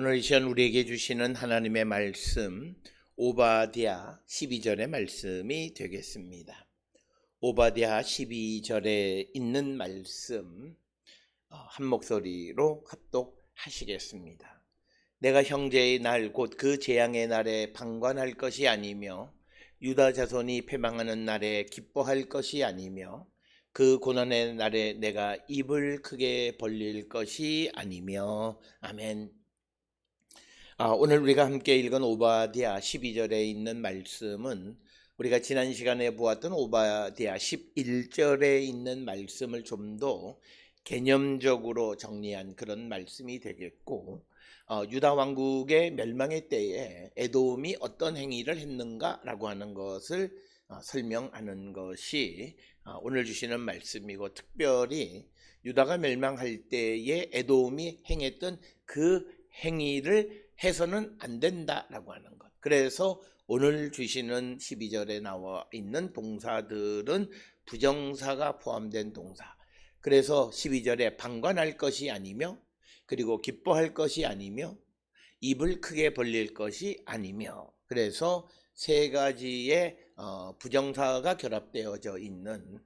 오늘 이 시간 우리에게 주시는 하나님의 말씀 오바댜 12절의 말씀이 되겠습니다. 오바댜 12절에 있는 말씀 한 목소리로 합독하시겠습니다. 내가 형제의 날 곧 그 재앙의 날에 방관할 것이 아니며 유다 자손이 패망하는 날에 기뻐할 것이 아니며 그 고난의 날에 내가 입을 크게 벌릴 것이 아니며. 아멘. 오늘 우리가 함께 읽은 오바댜 12절에 있는 말씀은 우리가 지난 시간에 보았던 오바댜 11절에 있는 말씀을 좀 더 개념적으로 정리한 그런 말씀이 되겠고, 유다 왕국의 멸망의 때에 에돔이 어떤 행위를 했는가라고 하는 것을 설명하는 것이 오늘 주시는 말씀이고, 특별히 유다가 멸망할 때에 에돔이 행했던 그 행위를 해서는 안 된다라고 하는 것. 그래서 오늘 주시는 12절에 나와 있는 동사들은 부정사가 포함된 동사. 그래서 12절에 방관할 것이 아니며, 그리고 기뻐할 것이 아니며, 입을 크게 벌릴 것이 아니며, 그래서 세 가지의 부정사가 결합되어져 있는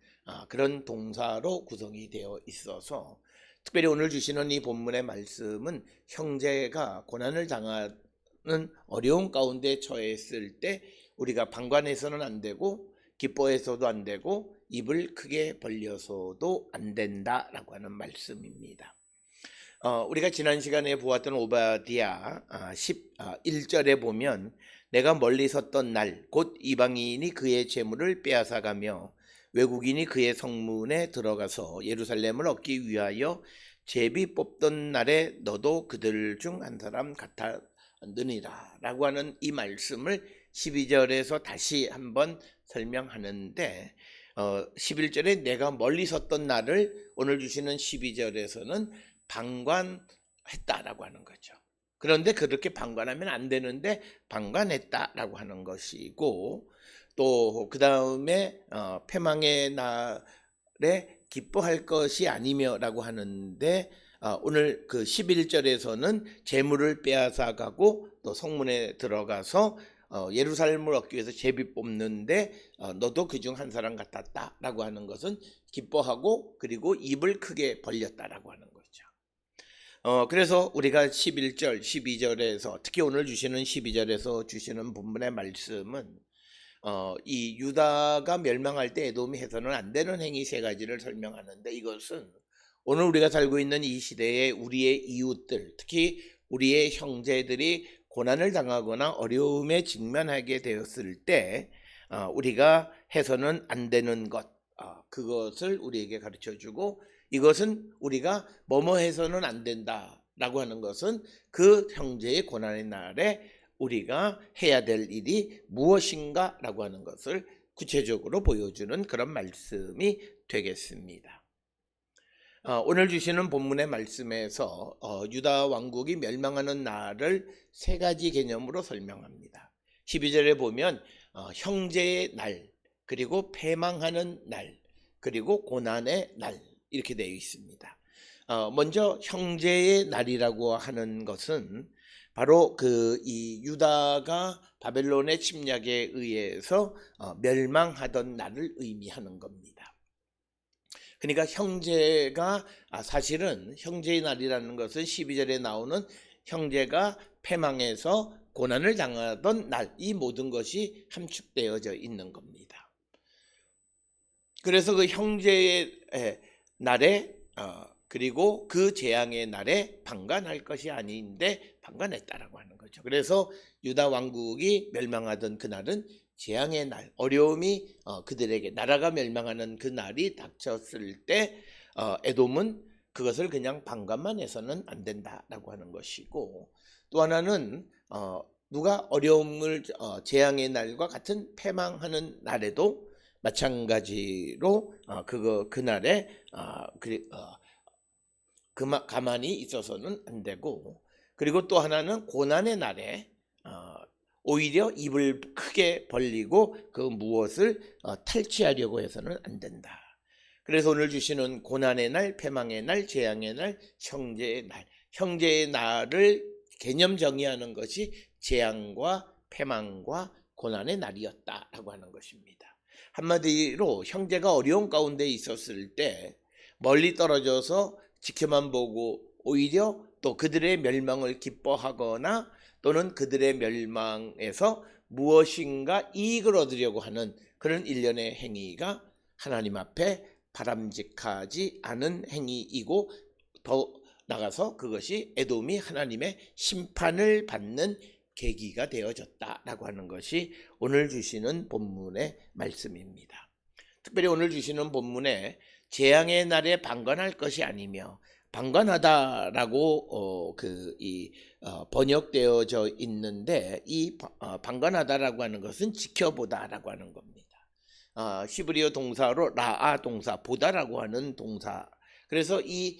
그런 동사로 구성이 되어 있어서, 특별히 오늘 주시는 이 본문의 말씀은 형제가 고난을 당하는 어려운 가운데 처했을 때 우리가 방관해서는 안 되고 기뻐해서도 안 되고 입을 크게 벌려서도 안 된다라고 하는 말씀입니다. 우리가 지난 시간에 보았던 오바댜 11절에 보면 내가 멀리 섰던 날 곧 이방인이 그의 재물을 빼앗아가며 외국인이 그의 성문에 들어가서 예루살렘을 얻기 위하여 제비 뽑던 날에 너도 그들 중 한 사람 같았느니라 라고 하는 이 말씀을 12절에서 다시 한번 설명하는데, 11절에 내가 멀리 섰던 날을 오늘 주시는 12절에서는 방관했다라고 하는 거죠. 그런데 그렇게 방관하면 안 되는데 방관했다라고 하는 것이고, 또 그 다음에 패망의 날에 기뻐할 것이 아니며 라고 하는데, 오늘 그 11절에서는 재물을 빼앗아 가고 또 성문에 들어가서 예루살렘을 얻기 위해서 제비 뽑는데 너도 그중 한 사람 같았다 라고 하는 것은 기뻐하고 그리고 입을 크게 벌렸다라고 하는 거죠. 그래서 우리가 11절 12절에서 특히 오늘 주시는 12절에서 주시는 본문의 말씀은 이 유다가 멸망할 때 에돔이 해서는 안 되는 행위 세 가지를 설명하는데, 이것은 오늘 우리가 살고 있는 이 시대에 우리의 이웃들, 특히 우리의 형제들이 고난을 당하거나 어려움에 직면하게 되었을 때 우리가 해서는 안 되는 것, 그것을 우리에게 가르쳐주고, 이것은 우리가 뭐뭐 해서는 안 된다라고 하는 것은 그 형제의 고난의 날에 우리가 해야 될 일이 무엇인가 라고 하는 것을 구체적으로 보여주는 그런 말씀이 되겠습니다. 오늘 주시는 본문의 말씀에서 유다 왕국이 멸망하는 날을 세 가지 개념으로 설명합니다. 12절에 보면 형제의 날, 그리고 패망하는 날, 그리고 고난의 날, 이렇게 되어 있습니다. 먼저 형제의 날이라고 하는 것은 바로 이 유다가 바벨론의 침략에 의해서 멸망하던 날을 의미하는 겁니다. 그러니까 형제가 사실은 형제의 날이라는 것은 12절에 나오는 형제가 패망해서 고난을 당하던 날, 이 모든 것이 함축되어져 있는 겁니다. 그래서 그 형제의 날에 그리고 그 재앙의 날에 방관할 것이 아닌데 방관했다라고 하는 거죠. 그래서 유다 왕국이 멸망하던 그날은 재앙의 날, 어려움이 그들에게 나라가 멸망하는 그 날이 닥쳤을 때 에돔은 그것을 그냥 방관만 해서는 안 된다라고 하는 것이고, 또 하나는 누가 어려움을 재앙의 날과 같은 패망하는 날에도 마찬가지로 그날에 가만히 있어서는 안 되고, 그리고 또 하나는 고난의 날에 오히려 입을 크게 벌리고 그 무엇을 탈취하려고 해서는 안 된다. 그래서 오늘 주시는 고난의 날, 패망의 날, 재앙의 날, 형제의 날, 형제의 날을 개념 정의하는 것이 재앙과 패망과 고난의 날이었다라고 하는 것입니다. 한마디로 형제가 어려운 가운데 있었을 때 멀리 떨어져서 지켜만 보고 오히려 또 그들의 멸망을 기뻐하거나 또는 그들의 멸망에서 무엇인가 이익을 얻으려고 하는 그런 일련의 행위가 하나님 앞에 바람직하지 않은 행위이고, 더 나가서 그것이 에돔이 하나님의 심판을 받는 계기가 되어졌다라고 하는 것이 오늘 주시는 본문의 말씀입니다. 특별히 오늘 주시는 본문에 재앙의 날에 방관할 것이 아니며, 방관하다라고 번역되어져 있는데, 이 방관하다라고 하는 것은 지켜보다라고 하는 겁니다. 히브리어 동사로 라아 동사, 보다라고 하는 동사. 그래서 이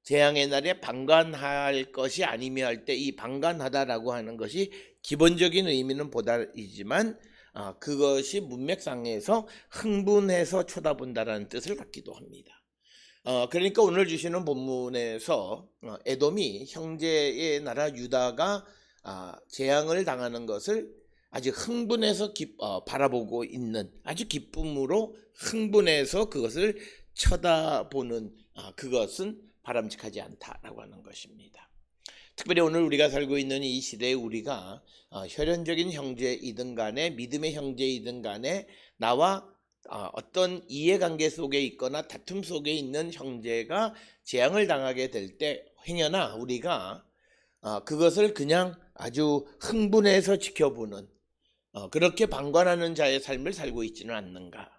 재앙의 날에 방관할 것이 아니며 할 때 이 방관하다라고 하는 것이 기본적인 의미는 보다이지만 그것이 문맥상에서 흥분해서 쳐다본다라는 뜻을 갖기도 합니다. 그러니까 오늘 주시는 본문에서 에돔이 형제의 나라 유다가 재앙을 당하는 것을 아주 흥분해서 바라보고 있는, 아주 기쁨으로 흥분해서 그것을 쳐다보는 그것은 바람직하지 않다라고 하는 것입니다. 특별히 오늘 우리가 살고 있는 이 시대에 우리가 혈연적인 형제이든 간에 믿음의 형제이든 간에 나와 어떤 이해관계 속에 있거나 다툼 속에 있는 형제가 재앙을 당하게 될 때 행여나 우리가 그것을 그냥 아주 흥분해서 지켜보는 그렇게 방관하는 자의 삶을 살고 있지는 않는가.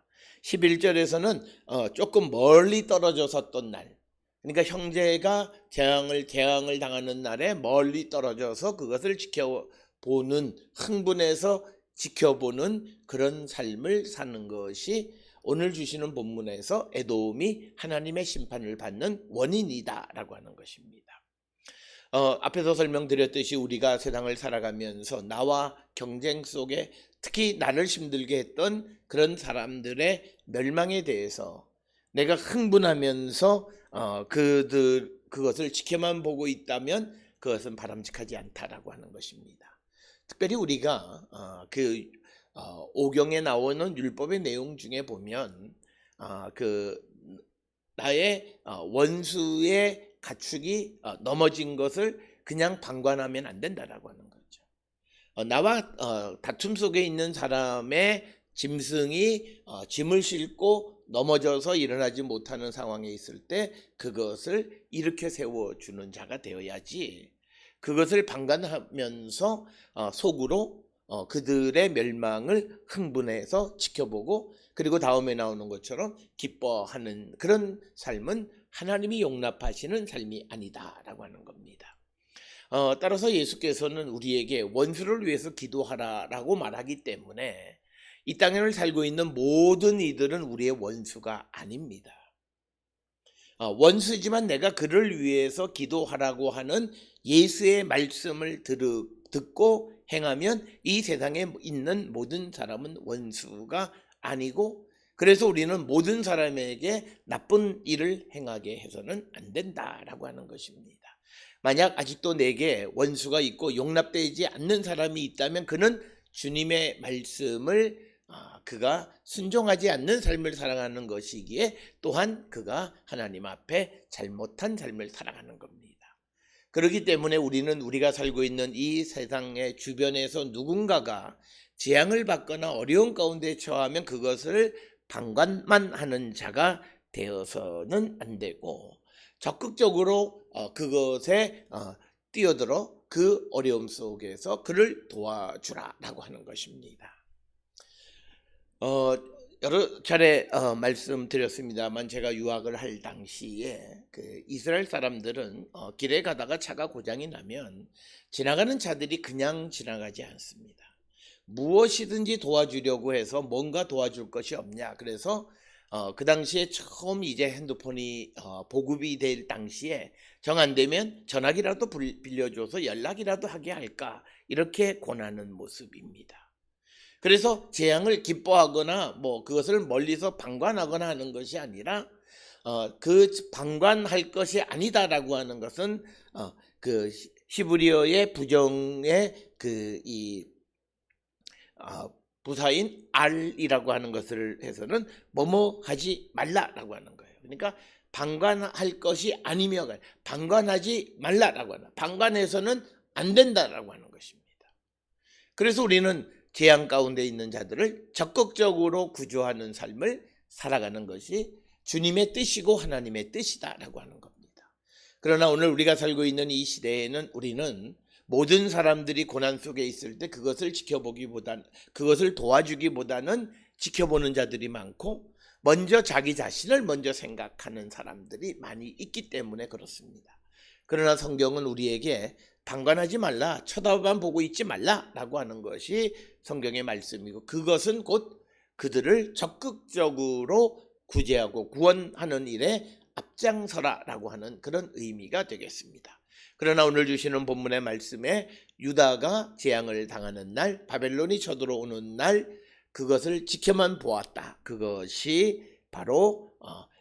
11절에서는 조금 멀리 떨어져 섰던 날, 그러니까 형제가 재앙을 당하는 날에 멀리 떨어져서 그것을 지켜보는, 흥분해서 지켜보는 그런 삶을 사는 것이 오늘 주시는 본문에서 에돔이 하나님의 심판을 받는 원인이다라고 하는 것입니다. 앞에서 설명드렸듯이 우리가 세상을 살아가면서 나와 경쟁 속에 특히 나를 힘들게 했던 그런 사람들의 멸망에 대해서 내가 흥분하면서 그것을 지켜만 보고 있다면 그것은 바람직하지 않다라고 하는 것입니다. 특별히 우리가 오경에 나오는 율법의 내용 중에 보면 나의 원수의 가축이 넘어진 것을 그냥 방관하면 안 된다라고 하는 거죠. 나와 다툼 속에 있는 사람의 짐승이 짐을 싣고 넘어져서 일어나지 못하는 상황에 있을 때 그것을 일으켜 세워주는 자가 되어야지, 그것을 방관하면서 속으로 그들의 멸망을 흥분해서 지켜보고 그리고 다음에 나오는 것처럼 기뻐하는 그런 삶은 하나님이 용납하시는 삶이 아니다라고 하는 겁니다. 따라서 예수께서는 우리에게 원수를 위해서 기도하라라고 말하기 때문에 이 땅을 살고 있는 모든 이들은 우리의 원수가 아닙니다. 원수지만 내가 그를 위해서 기도하라고 하는 예수의 말씀을 듣고 행하면 이 세상에 있는 모든 사람은 원수가 아니고, 그래서 우리는 모든 사람에게 나쁜 일을 행하게 해서는 안 된다라고 하는 것입니다. 만약 아직도 내게 원수가 있고 용납되지 않는 사람이 있다면 그는 주님의 말씀을 그가 순종하지 않는 삶을 살아가는 것이기에 또한 그가 하나님 앞에 잘못한 삶을 살아가는 겁니다. 그렇기 때문에 우리는 우리가 살고 있는 이 세상의 주변에서 누군가가 재앙을 받거나 어려운 가운데 처하면 그것을 방관만 하는 자가 되어서는 안 되고 적극적으로 그것에 뛰어들어 그 어려움 속에서 그를 도와주라라고 하는 것입니다. 여러 차례 말씀드렸습니다만 제가 유학을 할 당시에 이스라엘 사람들은 길에 가다가 차가 고장이 나면 지나가는 차들이 그냥 지나가지 않습니다. 무엇이든지 도와주려고 해서 뭔가 도와줄 것이 없냐. 그래서 그 당시에 처음 이제 핸드폰이 보급이 될 당시에 정 안 되면 전화기라도 빌려줘서 연락이라도 하게 할까, 이렇게 권하는 모습입니다. 그래서 재앙을 기뻐하거나 그것을 멀리서 방관하거나 하는 것이 아니라 그 방관할 것이 아니다라고 하는 것은 그 히브리어의 부정의 부사인 알이라고 하는 것을 해서는 뭐뭐 하지 말라라고 하는 거예요. 그러니까 방관할 것이 아니며 방관하지 말라라고 하는, 방관해서는 안 된다라고 하는 것입니다. 그래서 우리는 재앙 가운데 있는 자들을 적극적으로 구조하는 삶을 살아가는 것이 주님의 뜻이고 하나님의 뜻이다라고 하는 겁니다. 그러나 오늘 우리가 살고 있는 이 시대에는 우리는 모든 사람들이 고난 속에 있을 때 그것을 그것을 도와주기보다는 지켜보는 자들이 많고, 먼저 자기 자신을 먼저 생각하는 사람들이 많이 있기 때문에 그렇습니다. 그러나 성경은 우리에게 방관하지 말라, 쳐다만 보고 있지 말라라고 하는 것이 성경의 말씀이고, 그것은 곧 그들을 적극적으로 구제하고 구원하는 일에 앞장서라라고 하는 그런 의미가 되겠습니다. 그러나 오늘 주시는 본문의 말씀에 유다가 재앙을 당하는 날, 바벨론이 쳐들어오는 날, 그것을 지켜만 보았다. 그것이 바로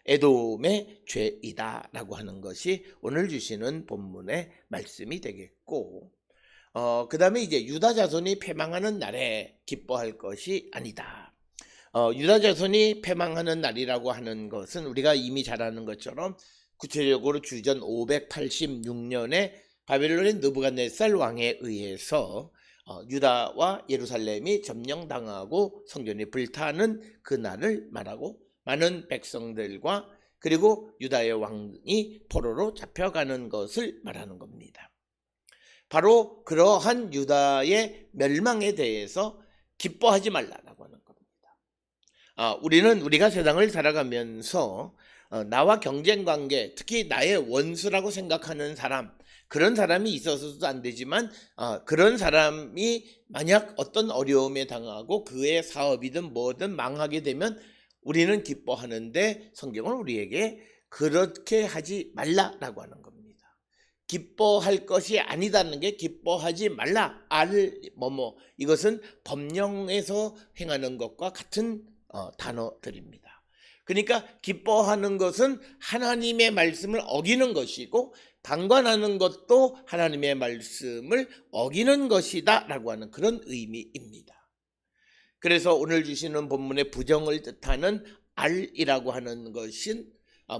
에돔의 죄이다라고 하는 것이 오늘 주시는 본문의 말씀이 되겠고, 그 다음에 이제 유다 자손이 패망하는 날에 기뻐할 것이 아니다. 유다 자손이 패망하는 날이라고 하는 것은 우리가 이미 잘 아는 것처럼 구체적으로 주전 586년에 바벨론의 느부갓네살 왕에 의해서 유다와 예루살렘이 점령당하고 성전이 불타는 그 날을 말하고, 많은 백성들과 그리고 유다의 왕이 포로로 잡혀가는 것을 말하는 겁니다. 바로 그러한 유다의 멸망에 대해서 기뻐하지 말라라고 하는 겁니다. 우리가 세상을 살아가면서 나와 경쟁관계, 특히 나의 원수라고 생각하는 사람, 그런 사람이 있어서도 안 되지만 그런 사람이 만약 어떤 어려움에 당하고 그의 사업이든 뭐든 망하게 되면 우리는 기뻐하는데, 성경은 우리에게 그렇게 하지 말라라고 하는 겁니다. 기뻐할 것이 아니다는 게 기뻐하지 말라, 이것은 법령에서 행하는 것과 같은 단어들입니다. 그러니까 기뻐하는 것은 하나님의 말씀을 어기는 것이고, 방관하는 것도 하나님의 말씀을 어기는 것이다 라고 하는 그런 의미입니다. 그래서 오늘 주시는 본문의 부정을 뜻하는 알이라고 하는 것은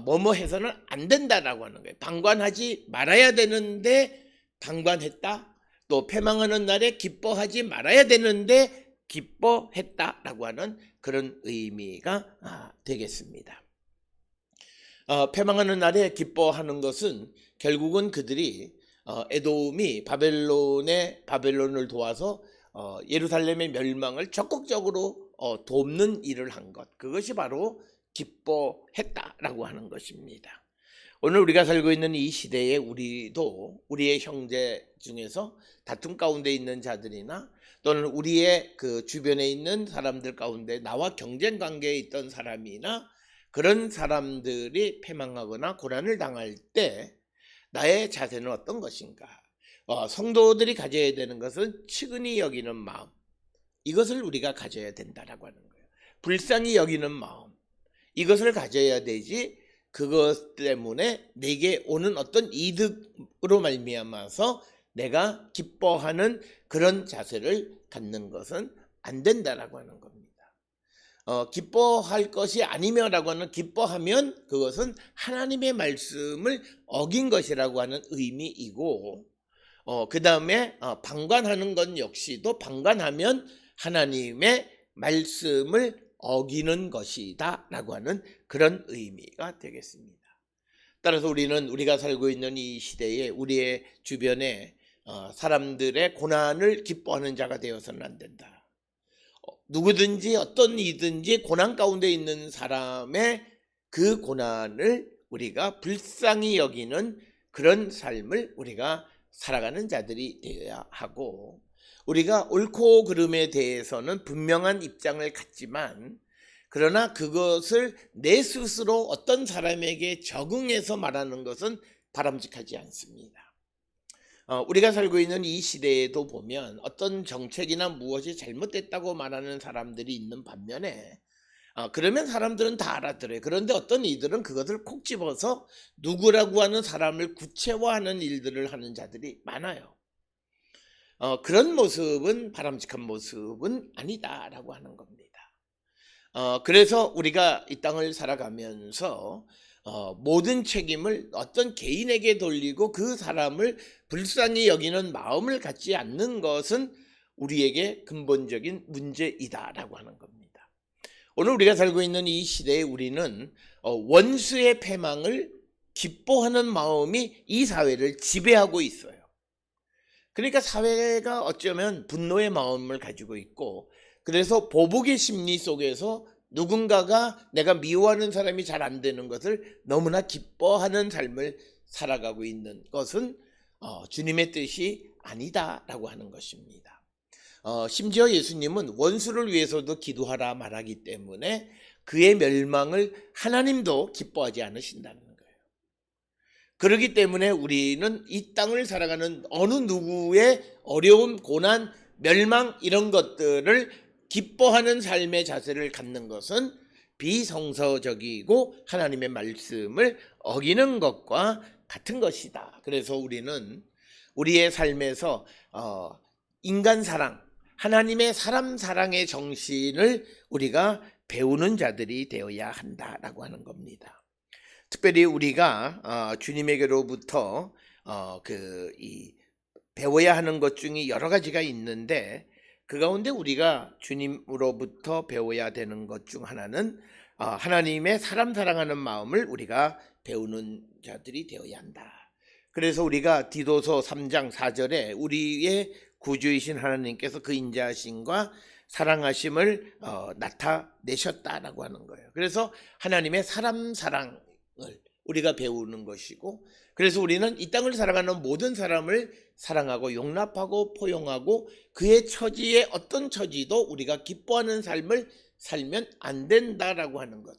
뭐뭐 해서는 안 된다라고 하는 거예요. 방관하지 말아야 되는데 방관했다. 또 패망하는 날에 기뻐하지 말아야 되는데 기뻐했다라고 하는 그런 의미가 되겠습니다. 패망하는 날에 기뻐하는 것은 결국은 그들이 에돔이 바벨론을 도와서 예루살렘의 멸망을 적극적으로 돕는 일을 한 것, 그것이 바로 기뻐했다라고 하는 것입니다. 오늘 우리가 살고 있는 이 시대에 우리도 우리의 형제 중에서 다툼 가운데 있는 자들이나 또는 우리의 그 주변에 있는 사람들 가운데 나와 경쟁 관계에 있던 사람이나 그런 사람들이 패망하거나 고난을 당할 때 나의 자세는 어떤 것인가? 성도들이 가져야 되는 것은 측은히 여기는 마음, 이것을 우리가 가져야 된다라고 하는 거예요. 불쌍히 여기는 마음, 이것을 가져야 되지, 그것 때문에 내게 오는 어떤 이득으로 말미암아서 내가 기뻐하는 그런 자세를 갖는 것은 안 된다라고 하는 겁니다. 기뻐할 것이 아니며라고 하는, 기뻐하면 그것은 하나님의 말씀을 어긴 것이라고 하는 의미이고, 그 다음에 방관하는 건 역시도 방관하면 하나님의 말씀을 어기는 것이다 라고 하는 그런 의미가 되겠습니다. 따라서 우리가 살고 있는 이 시대에 우리의 주변에 사람들의 고난을 기뻐하는 자가 되어서는 안 된다. 누구든지 어떤 이든지 고난 가운데 있는 사람의 그 고난을 우리가 불쌍히 여기는 그런 삶을 우리가 살아가는 자들이 되어야 하고, 우리가 옳고 그름에 대해서는 분명한 입장을 갖지만, 그러나 그것을 내 스스로 어떤 사람에게 적응해서 말하는 것은 바람직하지 않습니다. 우리가 살고 있는 이 시대에도 보면 어떤 정책이나 무엇이 잘못됐다고 말하는 사람들이 있는 반면에 그러면 사람들은 다 알아들어요. 그런데 어떤 이들은 그것을 콕 집어서 누구라고 하는 사람을 구체화하는 일들을 하는 자들이 많아요. 그런 모습은 바람직한 모습은 아니다라고 하는 겁니다. 그래서 우리가 이 땅을 살아가면서 모든 책임을 어떤 개인에게 돌리고 그 사람을 불쌍히 여기는 마음을 갖지 않는 것은 우리에게 근본적인 문제이다라고 하는 겁니다. 오늘 우리가 살고 있는 이 시대에 우리는 원수의 패망을 기뻐하는 마음이 이 사회를 지배하고 있어요. 그러니까 사회가 어쩌면 분노의 마음을 가지고 있고, 그래서 보복의 심리 속에서 누군가가 내가 미워하는 사람이 잘 안 되는 것을 너무나 기뻐하는 삶을 살아가고 있는 것은 주님의 뜻이 아니다라고 하는 것입니다. 심지어 예수님은 원수를 위해서도 기도하라 말하기 때문에 그의 멸망을 하나님도 기뻐하지 않으신다는 거예요. 그렇기 때문에 우리는 이 땅을 살아가는 어느 누구의 어려움, 고난, 멸망 이런 것들을 기뻐하는 삶의 자세를 갖는 것은 비성서적이고 하나님의 말씀을 어기는 것과 같은 것이다. 그래서 우리는 우리의 삶에서 인간 사랑, 하나님의 사람 사랑의 정신을 우리가 배우는 자들이 되어야 한다라고 하는 겁니다. 특별히 우리가 주님에게로부터 배워야 하는 것 중에 여러 가지가 있는데, 그 가운데 우리가 주님으로부터 배워야 되는 것 중 하나는 하나님의 사람 사랑하는 마음을 우리가 배우는 자들이 되어야 한다. 그래서 우리가 디도서 3장 4절에 우리의 구주이신 하나님께서 그 인자하심과 사랑하심을 나타내셨다라고 하는 거예요. 그래서 하나님의 사람 사랑을 우리가 배우는 것이고, 그래서 우리는 이 땅을 살아가는 모든 사람을 사랑하고 용납하고 포용하고 그의 처지에 어떤 처지도 우리가 기뻐하는 삶을 살면 안 된다라고 하는 것.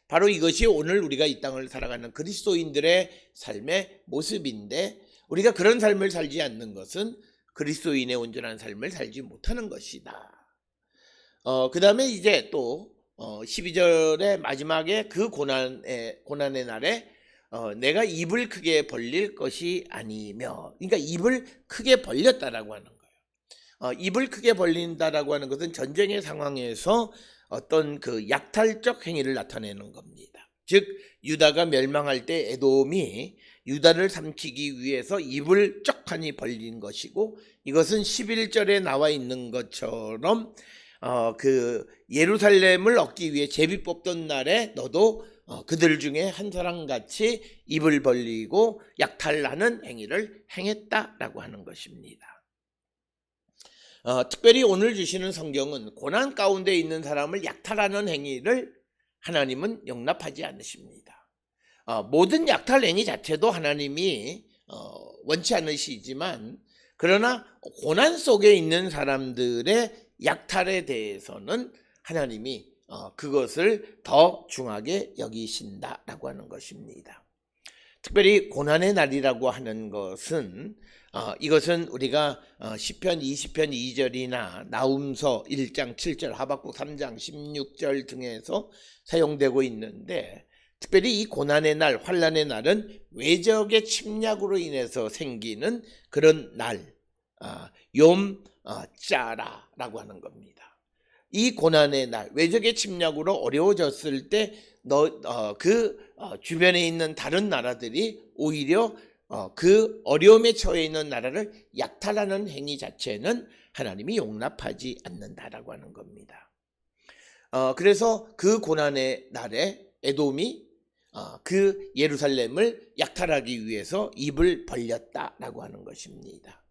바로 이것이 오늘 우리가 이 땅을 살아가는 그리스도인들의 삶의 모습인데, 우리가 그런 삶을 살지 않는 것은 그리스도인의 온전한 삶을 살지 못하는 것이다. 그 다음에 이제 또 12절의 마지막에 그 고난의 날에 내가 입을 크게 벌릴 것이 아니며, 그러니까 입을 크게 벌렸다라고 하는 거예요. 입을 크게 벌린다라고 하는 것은 전쟁의 상황에서 어떤 그 약탈적 행위를 나타내는 겁니다. 즉 유다가 멸망할 때 에돔이 유다를 삼키기 위해서 입을 쩍하니 벌린 것이고, 이것은 11절에 나와 있는 것처럼 그 예루살렘을 얻기 위해 제비 뽑던 날에 너도 그들 중에 한 사람같이 입을 벌리고 약탈하는 행위를 행했다라고 하는 것입니다. 특별히 오늘 주시는 성경은 고난 가운데 있는 사람을 약탈하는 행위를 하나님은 용납하지 않으십니다. 모든 약탈 행위 자체도 하나님이 원치 않으시지만, 그러나 고난 속에 있는 사람들의 약탈에 대해서는 하나님이 그것을 더 중하게 여기신다라고 하는 것입니다. 특별히 고난의 날이라고 하는 것은 이것은 우리가 시편 20편 2절이나 나훔서 1장 7절, 하박국 3장 16절 등에서 사용되고 있는데, 특별히 이 고난의 날, 환난의 날은 외적의 침략으로 인해서 생기는 그런 날, 짜라라고 하는 겁니다. 이 고난의 날, 외적의 침략으로 어려워졌을 때 주변에 있는 다른 나라들이 오히려 그 어려움에 처해 있는 나라를 약탈하는 행위 자체는 하나님이 용납하지 않는다라고 하는 겁니다. 그래서 그 고난의 날에 에돔이 그 예루살렘을 약탈하기 위해서 입을 벌렸다라고 하는 것입니다.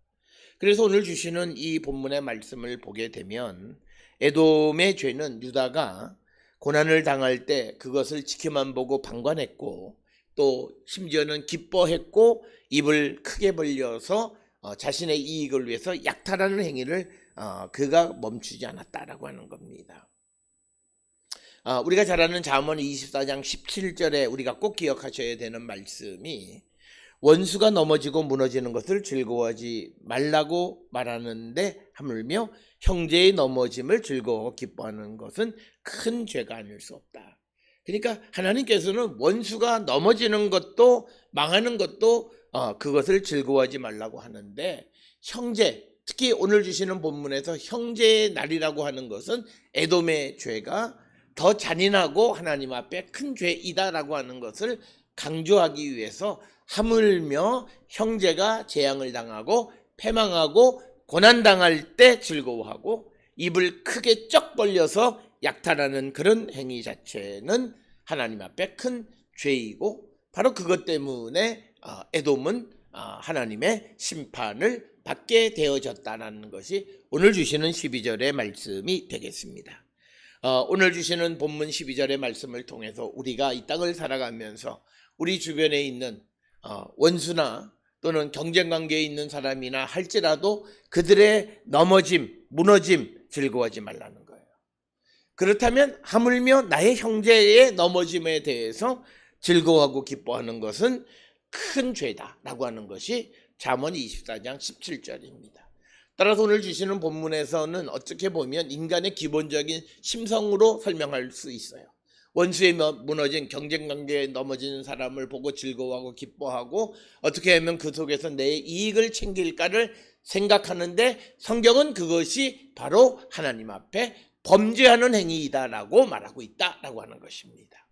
그래서 오늘 주시는 이 본문의 말씀을 보게 되면 에돔의 죄는 유다가 고난을 당할 때 그것을 지켜만 보고 방관했고, 또 심지어는 기뻐했고 입을 크게 벌려서 자신의 이익을 위해서 약탈하는 행위를 그가 멈추지 않았다라고 하는 겁니다. 우리가 잘 아는 잠언 24장 17절에 우리가 꼭 기억하셔야 되는 말씀이, 원수가 넘어지고 무너지는 것을 즐거워하지 말라고 말하는데 하물며 형제의 넘어짐을 즐거워하고 기뻐하는 것은 큰 죄가 아닐 수 없다. 그러니까 하나님께서는 원수가 넘어지는 것도 망하는 것도 그것을 즐거워하지 말라고 하는데, 형제, 특히 오늘 주시는 본문에서 형제의 날이라고 하는 것은 에돔의 죄가 더 잔인하고 하나님 앞에 큰 죄이다라고 하는 것을 강조하기 위해서, 하물며 형제가 재앙을 당하고 패망하고 고난당할 때 즐거워하고 입을 크게 쩍 벌려서 약탈하는 그런 행위 자체는 하나님 앞에 큰 죄이고, 바로 그것 때문에 에돔은 하나님의 심판을 받게 되어졌다는 것이 오늘 주시는 12절의 말씀이 되겠습니다. 오늘 주시는 본문 12절의 말씀을 통해서 우리가 이 땅을 살아가면서 우리 주변에 있는 원수나 또는 경쟁관계에 있는 사람이나 할지라도 그들의 넘어짐, 무너짐 즐거워하지 말라는 거예요. 그렇다면 하물며 나의 형제의 넘어짐에 대해서 즐거워하고 기뻐하는 것은 큰 죄다라고 하는 것이 잠언 24장 17절입니다. 따라서 오늘 주시는 본문에서는 어떻게 보면 인간의 기본적인 심성으로 설명할 수 있어요. 원수에 무너진, 경쟁관계에 넘어지는 사람을 보고 즐거워하고 기뻐하고 어떻게 하면 그 속에서 내 이익을 챙길까를 생각하는데, 성경은 그것이 바로 하나님 앞에 범죄하는 행위이다라고 말하고 있다라고 하는 것입니다.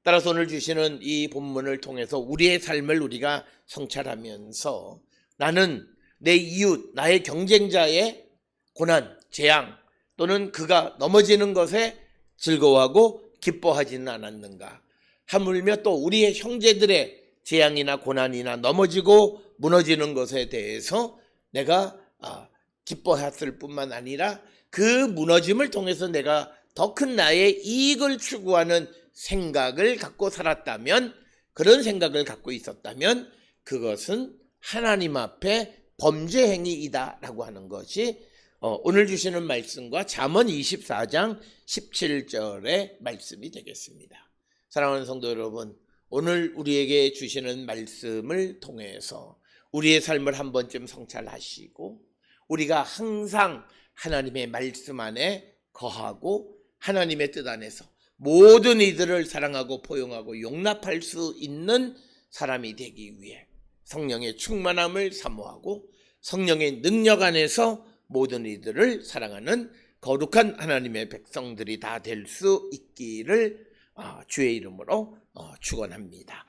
따라서 오늘 주시는 이 본문을 통해서 우리의 삶을 우리가 성찰하면서, 나는 내 이웃, 나의 경쟁자의 고난, 재앙 또는 그가 넘어지는 것에 즐거워하고 기뻐하지는 않았는가? 하물며 또 우리의 형제들의 재앙이나 고난이나 넘어지고 무너지는 것에 대해서 내가 기뻐했을 뿐만 아니라 그 무너짐을 통해서 내가 더 큰 나의 이익을 추구하는 생각을 갖고 살았다면, 그런 생각을 갖고 있었다면 그것은 하나님 앞에 범죄 행위이다라고 하는 것이 오늘 주시는 말씀과 잠언 24장 17절의 말씀이 되겠습니다. 사랑하는 성도 여러분, 오늘 우리에게 주시는 말씀을 통해서 우리의 삶을 한 번쯤 성찰하시고, 우리가 항상 하나님의 말씀 안에 거하고 하나님의 뜻 안에서 모든 이들을 사랑하고 포용하고 용납할 수 있는 사람이 되기 위해 성령의 충만함을 사모하고 성령의 능력 안에서 모든 이들을 사랑하는 거룩한 하나님의 백성들이 다 될 수 있기를 주의 이름으로 축원합니다.